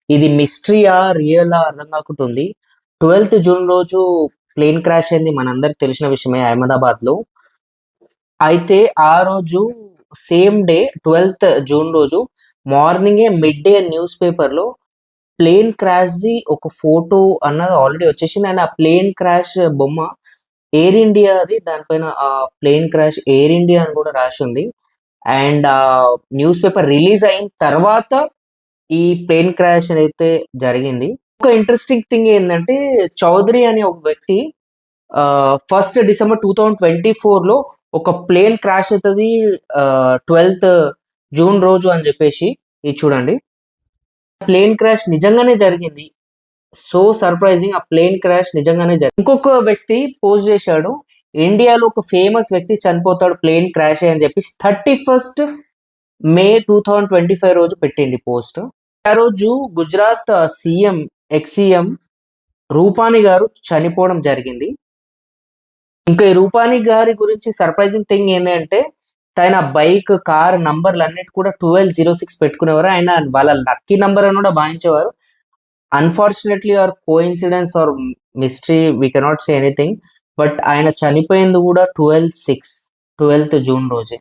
ఇది మిస్టరీయా రియలా అర్థం కాకుంటుంది. 12th June రోజు ప్లేన్ క్రాష్ అయింది మనందరికి తెలిసిన విషయమే అహ్మదాబాద్లో. అయితే ఆ రోజు సేమ్ డే 12th జూన్ రోజు మార్నింగే మిడ్ డే న్యూస్ పేపర్లో ప్లేన్ క్రాష్ది ఒక ఫోటో అన్నది ఆల్రెడీ వచ్చేసింది. అండ్ ఆ ప్లేన్ క్రాష్ బొమ్మ ఎయిర్ ఇండియాది, దానిపైన ఆ ప్లేన్ క్రాష్ ఎయిర్ ఇండియా అని కూడా రాసి ఉంది. అండ్ ఆ న్యూస్ పేపర్ రిలీజ్ అయిన తర్వాత ఈ ప్లేన్ క్రాష్ అయితే జరిగింది. ఒక ఇంట్రెస్టింగ్ థింగ్ ఏంటంటే చౌదరి అనే ఒక వ్యక్తి 1st డిసెంబర్ 2024లో ఒక ప్లేన్ క్రాష్ అవుతుంది 12th జూన్ రోజు అని చెప్పేసి ఇది చూడండి. ప్లేన్ క్రాష్ నిజంగానే జరిగింది. సో సర్ప్రైజింగ్, ఆ ప్లేన్ క్రాష్ నిజంగానే జరిగింది. ఇంకొక వ్యక్తి పోస్ట్ చేశాడు, ఇండియాలో ఒక ఫేమస్ వ్యక్తి చనిపోతాడు ప్లేన్ క్రాష్ అని చెప్పి 31st మే 2025 రోజు పెట్టింది పోస్ట్. ఆ రోజు Gujarat CM ex CM Rupani గారు చనిపోవడం జరిగింది. ఇంకా ఈ రూపానీ గారి గురించి సర్ప్రైజింగ్ థింగ్ ఏంటంటే తన బైక్ కార్ నంబర్లు అన్నిటి కూడా 1206 పెట్టుకునేవారు. ఆయన వాళ్ళ లక్కీ నంబర్ అని కూడా భావించేవారు. Unfortunately or coincidence or mystery we cannot say anything, but ఆయన చనిపోయింది కూడా 12/6 12th జూన్ రోజే.